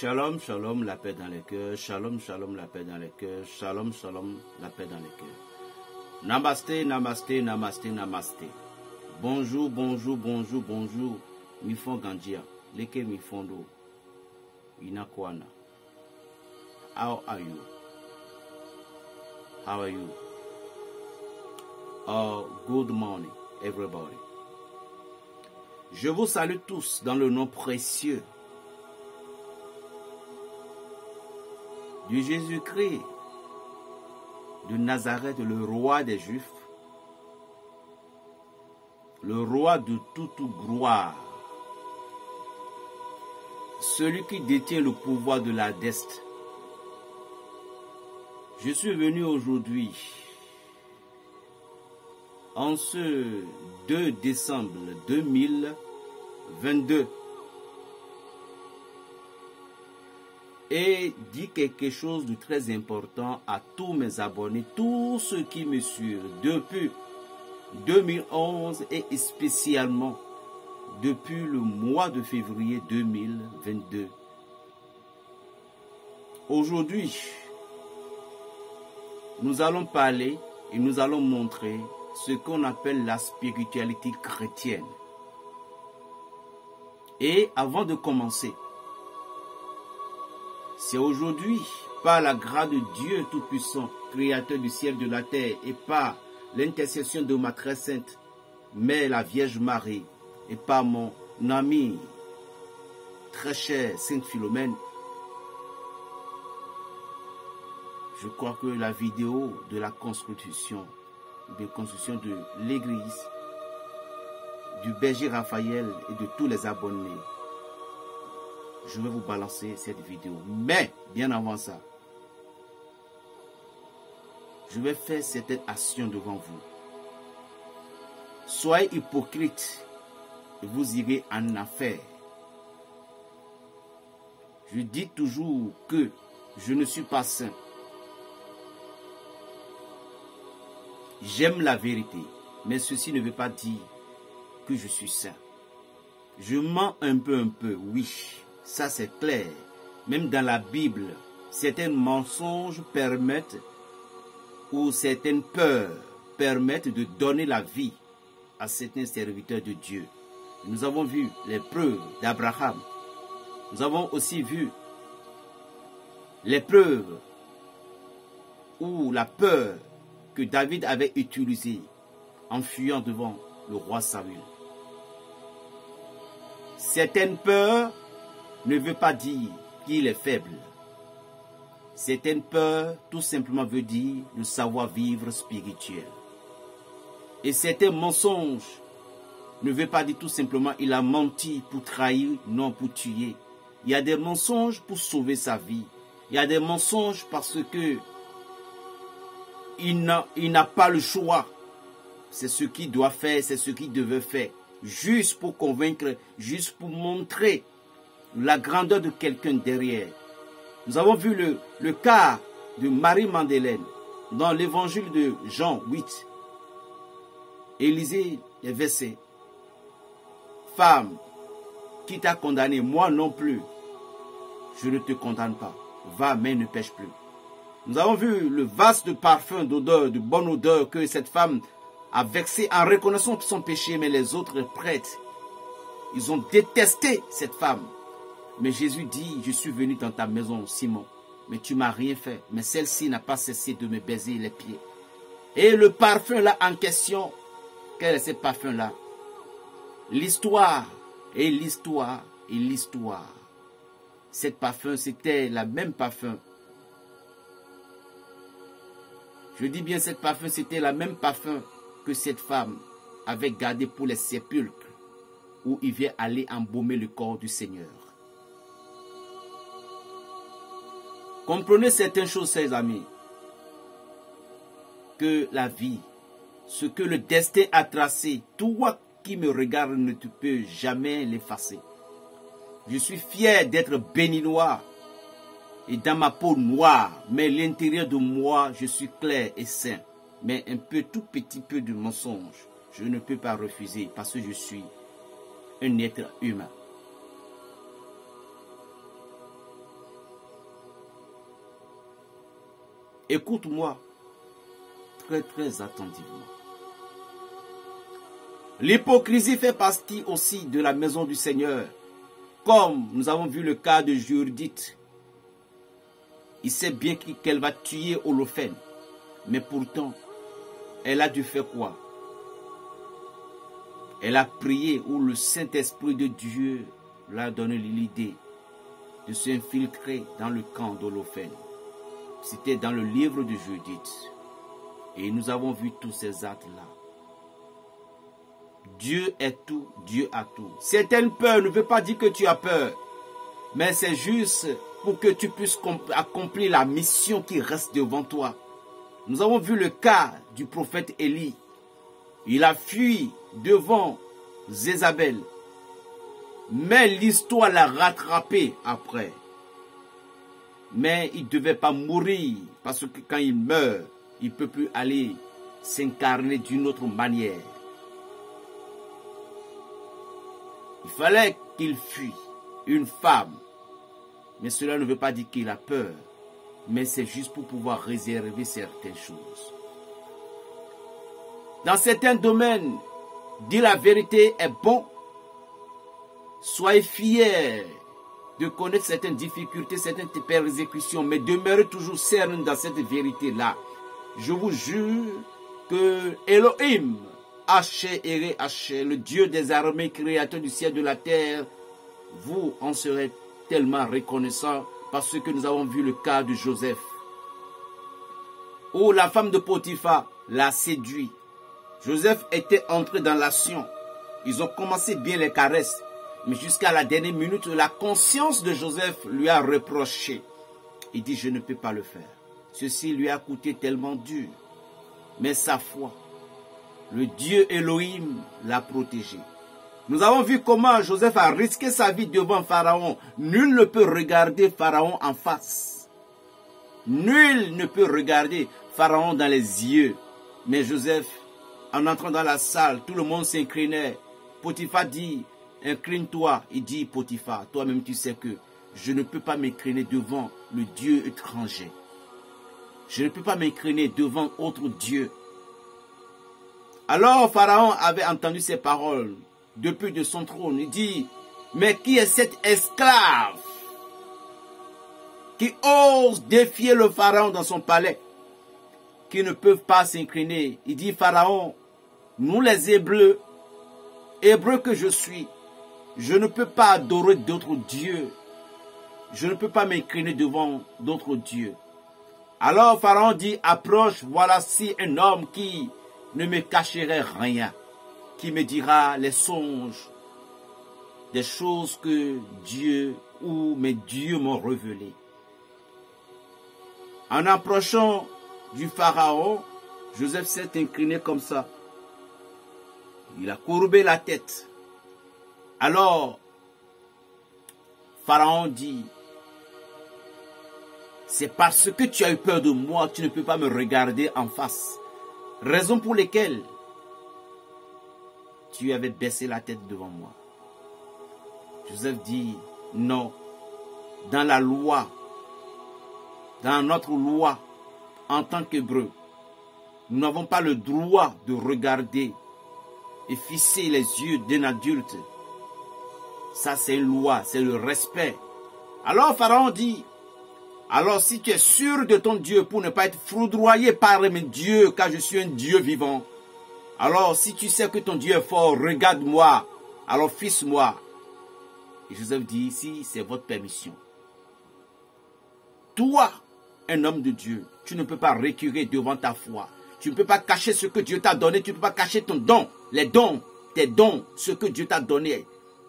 Shalom, shalom, la paix dans les cœurs. Shalom, shalom, la paix dans les cœurs. Shalom, shalom, la paix dans les cœurs. Namasté, namasté, namasté, namasté. Bonjour, bonjour, bonjour, bonjour. Mifon Gandia. Leke Mifondo. Inakwana. How are you? How are you? Good morning, everybody. Je vous salue tous dans le nom précieux du Jésus-Christ de Nazareth, le roi des Juifs, le roi de toute gloire, celui qui détient le pouvoir de la destin. Je suis venu aujourd'hui, en ce 2 décembre 2022, et dit quelque chose de très important à tous mes abonnés, tous ceux qui me suivent depuis 2011 et spécialement depuis le mois de février 2022. Aujourd'hui, nous allons parler et nous allons montrer ce qu'on appelle la spiritualité chrétienne. Et avant de commencer, c'est aujourd'hui, par la grâce de Dieu Tout-Puissant, Créateur du ciel et de la terre, et par l'intercession de ma très sainte Mère, la Vierge Marie, et par mon ami très cher Sainte Philomène, je crois que la vidéo de la construction de l'église, du berger Raphaël et de tous les abonnés, je vais vous balancer cette vidéo. Mais, bien avant ça, je vais faire certaines actions devant vous. Soyez hypocrites et vous irez en affaire. Je dis toujours que je ne suis pas saint. J'aime la vérité, mais ceci ne veut pas dire que je suis saint. Je mens un peu, oui. Ça c'est clair. Même dans la Bible, certains mensonges permettent ou certaines peurs permettent de donner la vie à certains serviteurs de Dieu. Nous avons vu les preuves d'Abraham. Nous avons aussi vu les preuves ou la peur que David avait utilisée en fuyant devant le roi Saül. Certaines peurs ne veut pas dire qu'il est faible. Certaines peurs, tout simplement, veut dire le savoir-vivre spirituel. Et certains mensonges ne veut pas dire tout simplement il a menti pour trahir, non pour tuer. Il y a des mensonges pour sauver sa vie. Il y a des mensonges parce que il n'a pas le choix. C'est ce qu'il doit faire, c'est ce qu'il devait faire. Juste pour convaincre, juste pour montrer la grandeur de quelqu'un derrière. Nous avons vu le cas de Marie-Madeleine dans l'évangile de Jean 8. Élisée les versets. Femme, qui t'a condamné, moi non plus. Je ne te condamne pas. Va, mais ne pêche plus. Nous avons vu le vaste parfum d'odeur, de bonne odeur que cette femme a vexé en reconnaissant son péché, mais les autres prêtres, ils ont détesté cette femme. Mais Jésus dit, je suis venu dans ta maison, Simon, mais tu m'as rien fait. Mais celle-ci n'a pas cessé de me baiser les pieds. Et le parfum là en question, quel est ce parfum là? L'histoire et l'histoire et l'histoire. Cet parfum, c'était la même parfum. Je dis bien cet parfum, c'était la même parfum que cette femme avait gardé pour les sépulcres où il vient aller embaumer le corps du Seigneur. Comprenez certaines choses, chers amis, que la vie, ce que le destin a tracé, toi qui me regarde ne te peux jamais l'effacer. Je suis fier d'être béninois et dans ma peau noire, mais l'intérieur de moi, je suis clair et sain. Mais un peu, tout petit peu de mensonge, je ne peux pas refuser parce que je suis un être humain. Écoute-moi très attentivement. L'hypocrisie fait partie aussi de la maison du Seigneur. Comme nous avons vu le cas de Judith. Il sait bien qu'elle va tuer Holophène. Mais pourtant, elle a dû faire quoi? Elle a prié où le Saint-Esprit de Dieu lui a donné l'idée de s'infiltrer dans le camp d'Holophène. C'était dans le livre de Judith. Et nous avons vu tous ces actes-là. Dieu est tout, Dieu a tout. Certaines peurs ne veut pas dire que tu as peur. Mais c'est juste pour que tu puisses accomplir la mission qui reste devant toi. Nous avons vu le cas du prophète Élie. Il a fui devant Jézabel. Mais l'histoire l'a rattrapé après. Mais il ne devait pas mourir. Parce que quand il meurt, il ne peut plus aller s'incarner d'une autre manière. Il fallait qu'il fuit une femme. Mais cela ne veut pas dire qu'il a peur. Mais c'est juste pour pouvoir réserver certaines choses. Dans certains domaines, dire la vérité est bon. Soyez fiers de connaître certaines difficultés, certaines persécutions, mais demeurez toujours cernes dans cette vérité-là. Je vous jure que Elohim, Haché, Ere, Haché, le Dieu des armées, créateur du ciel et de la terre, vous en serez tellement reconnaissant parce que nous avons vu le cas de Joseph, où la femme de Potiphar l'a séduit. Joseph était entré dans l'action. Ils ont commencé bien les caresses, mais jusqu'à la dernière minute, la conscience de Joseph lui a reproché. Il dit, je ne peux pas le faire. Ceci lui a coûté tellement dur. Mais sa foi, le Dieu Elohim l'a protégé. Nous avons vu comment Joseph a risqué sa vie devant Pharaon. Nul ne peut regarder Pharaon en face. Nul ne peut regarder Pharaon dans les yeux. Mais Joseph, en entrant dans la salle, tout le monde s'inclinait. Potiphar dit, incline-toi. Il dit, Potiphar, toi-même tu sais que je ne peux pas m'incliner devant le Dieu étranger. Je ne peux pas m'incliner devant autre Dieu. Alors Pharaon avait entendu ces paroles depuis de son trône. Il dit, mais qui est cet esclave qui ose défier le Pharaon dans son palais, qui ne peuvent pas s'incliner? Il dit, Pharaon, nous les Hébreux que je suis, je ne peux pas adorer d'autres dieux. Je ne peux pas m'incliner devant d'autres dieux. Alors Pharaon dit, approche, voilà si un homme qui ne me cacherait rien, qui me dira les songes, des choses que Dieu ou mes dieux m'ont révélées. En approchant du Pharaon, Joseph s'est incliné comme ça. Il a courbé la tête. Alors, Pharaon dit, c'est parce que tu as eu peur de moi, tu ne peux pas me regarder en face. Raison pour laquelle tu avais baissé la tête devant moi. Joseph dit, non, dans la loi, dans notre loi, en tant qu'Hébreu, nous n'avons pas le droit de regarder et fixer les yeux d'un adulte. Ça, c'est une loi, c'est le respect. Alors Pharaon dit, alors si tu es sûr de ton Dieu pour ne pas être foudroyé par mes dieux, car je suis un Dieu vivant, alors si tu sais que ton Dieu est fort, regarde-moi, alors fixe-moi. Et Joseph dit, ici, c'est votre permission. Toi, un homme de Dieu, tu ne peux pas reculer devant ta foi. Tu ne peux pas cacher ce que Dieu t'a donné. Tu ne peux pas cacher ton don, les dons, tes dons, ce que Dieu t'a donné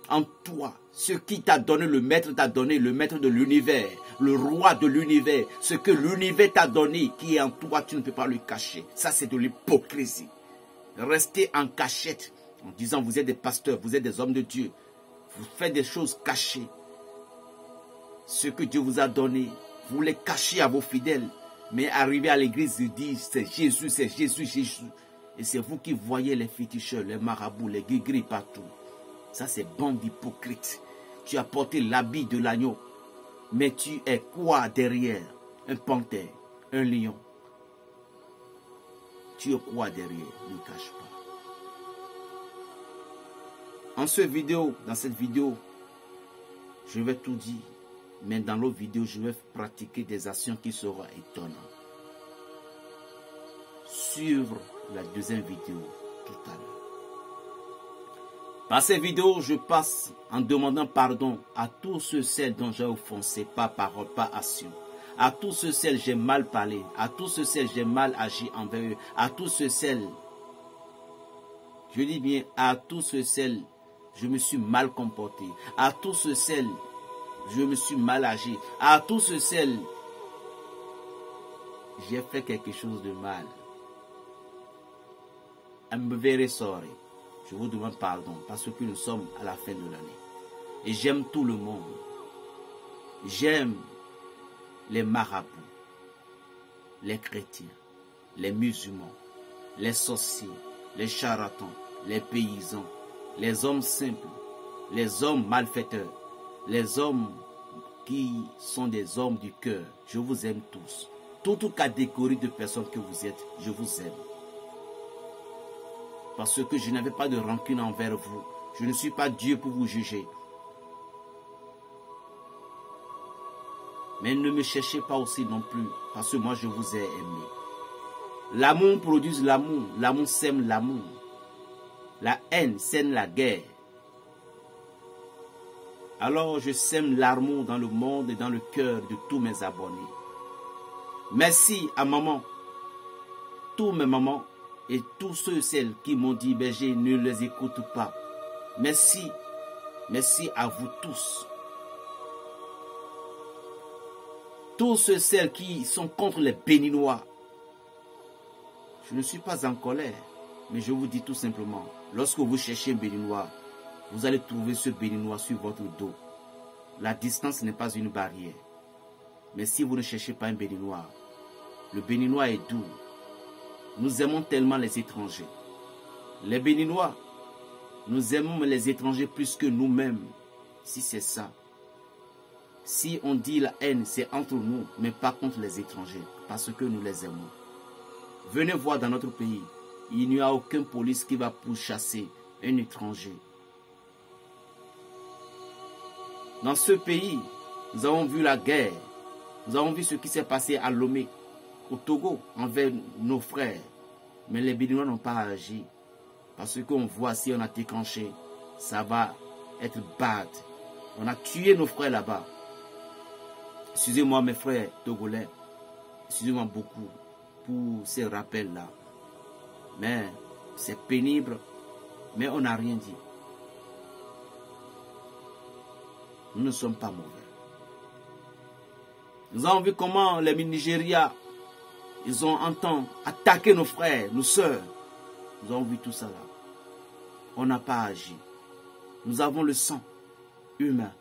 en toi. Ce qui t'a donné, le maître t'a donné, le maître de l'univers, le roi de l'univers. Ce que l'univers t'a donné, qui est en toi, tu ne peux pas le cacher. Ça, c'est de l'hypocrisie. Restez en cachette, en disant, vous êtes des pasteurs, vous êtes des hommes de Dieu. Vous faites des choses cachées. Ce que Dieu vous a donné, vous les cachez à vos fidèles. Mais arrivé à l'église, ils disent, c'est Jésus, Jésus. Et c'est vous qui voyez les féticheurs, les marabouts, les gris partout. Ça, c'est bande d'hypocrites. Tu as porté l'habit de l'agneau. Mais tu es quoi derrière? Un panthère, un lion. tu es quoi derrière? Ne cache pas. Dans cette vidéo, je vais tout dire. Mais dans l'autre vidéo, je vais pratiquer des actions qui seront étonnantes. Suivre la deuxième vidéo tout à l'heure. Par cette vidéo, je passe en demandant pardon à tous ceux celles dont j'ai offensé, pas parole, pas action. À tous ceux celles j'ai mal parlé, à tous ceux celles j'ai mal agi envers eux, à tous ceux celles, je dis bien à tous ceux celles, je me suis mal comporté, à tous ceux celles, je me suis mal agi, à tous ceux celles, j'ai fait quelque chose de mal. I'm very sorry. Je vous demande pardon parce que nous sommes à la fin de l'année. Et j'aime tout le monde. J'aime les marabouts, les chrétiens, les musulmans, les sorciers, les charlatans, les paysans, les hommes simples, les hommes malfaiteurs, les hommes qui sont des hommes du cœur. Je vous aime tous. Toute catégorie de personnes que vous êtes, je vous aime. Parce que je n'avais pas de rancune envers vous. Je ne suis pas Dieu pour vous juger. Mais ne me cherchez pas aussi non plus. Parce que moi je vous ai aimé. L'amour produit l'amour. L'amour sème l'amour. La haine sème la guerre. Alors je sème l'amour dans le monde et dans le cœur de tous mes abonnés. Merci à maman. Tous mes mamans. Et tous ceux, celles qui m'ont dit, je ne les écoute pas. Merci. Merci à vous tous. Tous ceux, celles qui sont contre les Béninois. Je ne suis pas en colère. Mais je vous dis tout simplement, lorsque vous cherchez un Béninois, vous allez trouver ce Béninois sur votre dos. La distance n'est pas une barrière. Mais si vous ne cherchez pas un Béninois, le Béninois est doux. Nous aimons tellement les étrangers. Les Béninois, nous aimons les étrangers plus que nous-mêmes. Si c'est ça. Si on dit la haine, c'est entre nous, mais pas contre les étrangers, parce que nous les aimons. Venez voir dans notre pays, il n'y a aucune police qui va pourchasser un étranger. Dans ce pays, nous avons vu la guerre. Nous avons vu ce qui s'est passé à Lomé, au Togo, envers nos frères. Mais les Béninois n'ont pas agi. Parce qu'on voit si on a déclenché, ça va être bad. On a tué nos frères là-bas. Excusez-moi mes frères togolais. Excusez-moi beaucoup pour ces rappels-là. Mais c'est pénible. Mais on n'a rien dit. Nous ne sommes pas mauvais. Nous avons vu comment les Nigeria, ils ont entendu attaquer nos frères, nos sœurs. Nous avons vu tout ça là. On n'a pas agi. Nous avons le sang humain.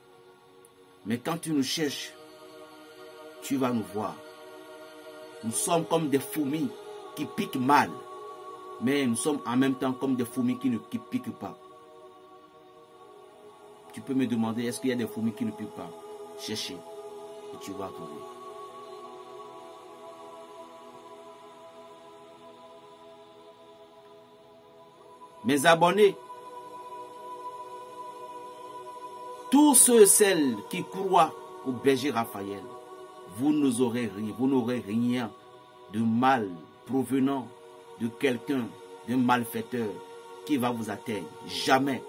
Mais quand tu nous cherches, tu vas nous voir. Nous sommes comme des fourmis qui piquent mal. Mais nous sommes en même temps comme des fourmis qui ne piquent pas. Tu peux me demander, est-ce qu'il y a des fourmis qui ne piquent pas? Cherchez et tu vas trouver. Mes abonnés, tous ceux, celles qui croient au berger Raphaël, vous n'aurez rien de mal provenant de quelqu'un, d'un malfaiteur qui va vous atteindre. Jamais.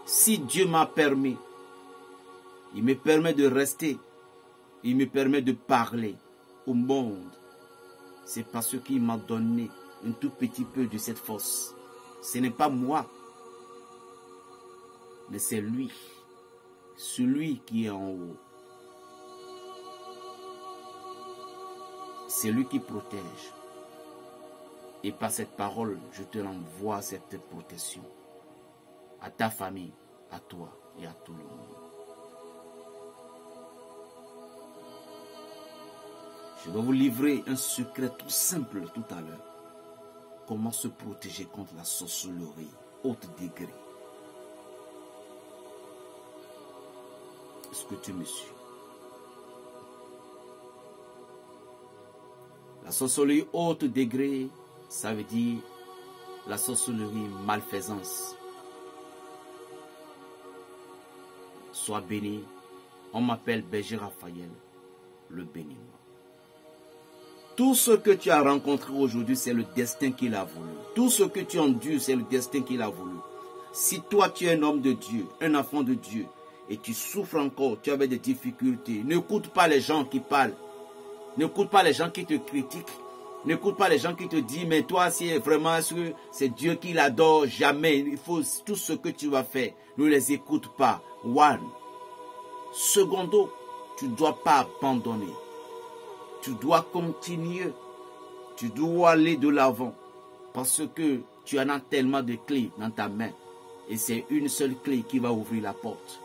Si Dieu m'a permis, il me permet de rester, il me permet de parler au monde, c'est parce qu'il m'a donné un tout petit peu de cette force. Ce n'est pas moi, mais c'est lui, celui qui est en haut. C'est lui qui protège. Et par cette parole, je te renvoie cette protection à ta famille, à toi et à tout le monde. Je vais vous livrer un secret tout simple tout à l'heure. Comment se protéger contre la sorcellerie haut degré. Est-ce que tu me suis? La sorcellerie haut degré Ça veut dire la sorcellerie, malfaisance. Sois béni. On m'appelle Berger Raphaël, le béni. Tout ce que tu as rencontré aujourd'hui, c'est le destin qu'il a voulu. Tout ce que tu endures, c'est le destin qu'il a voulu. Si toi, tu es un homme de Dieu, un enfant de Dieu, et tu souffres encore, tu avais des difficultés, n'écoute pas les gens qui parlent. N'écoute pas les gens qui te critiquent. N'écoute pas les gens qui te disent, mais toi, c'est vraiment c'est Dieu qui l'adore. Jamais. Il faut tout ce que tu vas faire. Ne les écoute pas. One. Secondo, tu ne dois pas abandonner. Tu dois continuer. Tu dois aller de l'avant. Parce que tu en as tellement de clés dans ta main. Et c'est une seule clé qui va ouvrir la porte.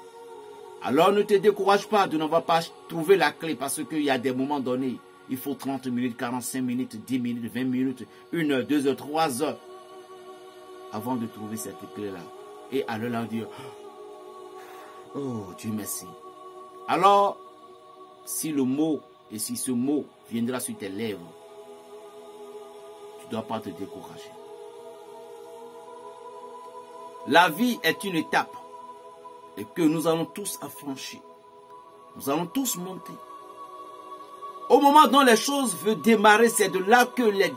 Alors ne te décourage pas de ne pas trouver la clé. Parce qu'il y a des moments donnés. Il faut 30 minutes, 45 minutes, 10 minutes, 20 minutes, 1 heure, 2 heures, 3 heures. Avant de trouver cette clé-là. Et alors là dire, oh Dieu merci. Alors, si le mot, et si ce mot viendra sur tes lèvres, tu ne dois pas te décourager. La vie est une étape et que nous allons tous affranchir. Nous allons tous monter. Au moment dont les choses veulent démarrer, c'est de là que les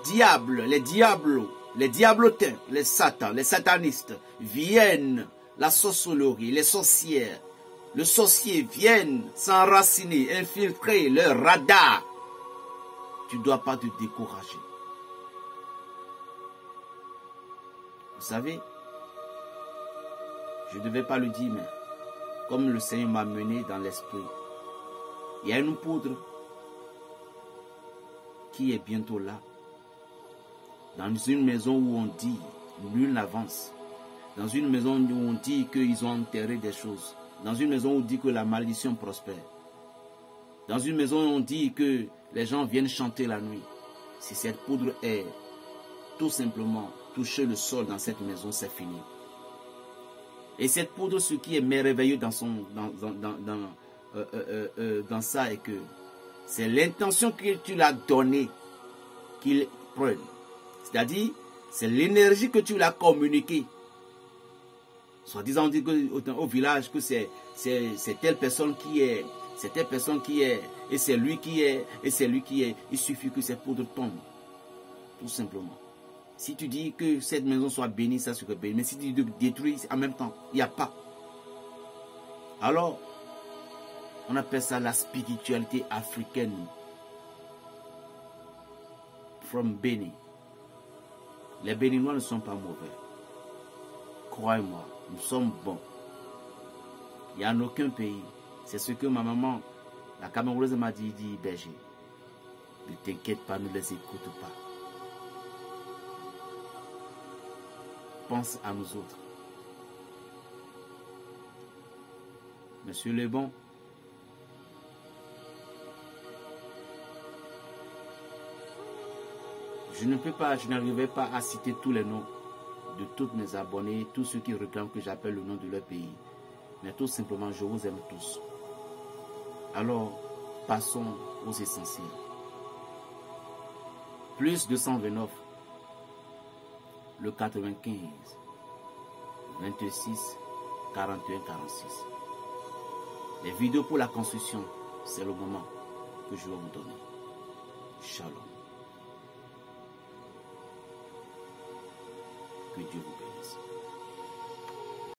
diablotins, les satans, les satanistes viennent, la sorcellerie, les sorcières, le sorcier viennent s'enraciner, infiltrer leur radar. Tu ne dois pas te décourager. Vous savez, je ne devais pas le dire, mais comme le Seigneur m'a mené dans l'esprit, il y a une poudre qui est bientôt là. Dans une maison où on dit nul n'avance. Dans une maison où on dit qu'ils ont enterré des choses. Dans une maison où on dit que la malédiction prospère. Dans une maison où on dit que les gens viennent chanter la nuit. Si cette poudre est tout simplement toucher le sol dans cette maison, c'est fini. Et cette poudre, ce qui est merveilleux dans ça est que c'est l'intention que tu l'as donnée qu'il prenne. C'est-à-dire, c'est l'énergie que tu l'as communiquée. Soit disant, on dit au village que c'est telle personne qui est, c'est telle personne qui est, et c'est lui qui est, et c'est lui qui est. Il suffit que cette poudre tombe. Tout simplement. Si tu dis que cette maison soit bénie, ça sera béni. Mais si tu détruis en même temps, il n'y a pas. Alors, on appelle ça la spiritualité africaine. From Béni. Les Béninois ne sont pas mauvais. Croyez-moi, nous sommes bons. Il n'y a en aucun pays. C'est ce que ma maman, la Camerounaise, m'a dit, Berger. Ne t'inquiète pas, ne les écoute pas. Pense à nous autres. Monsieur Lebon, je n'arrivais pas à citer tous les noms de tous mes abonnés, tous ceux qui réclament que j'appelle le nom de leur pays. Mais tout simplement, je vous aime tous. Alors, passons aux essentiels. Plus 229, le 95, 26, 41, 46. Les vidéos pour la construction, c'est le moment que je vais vous donner. Shalom. Que Dieu vous bénisse.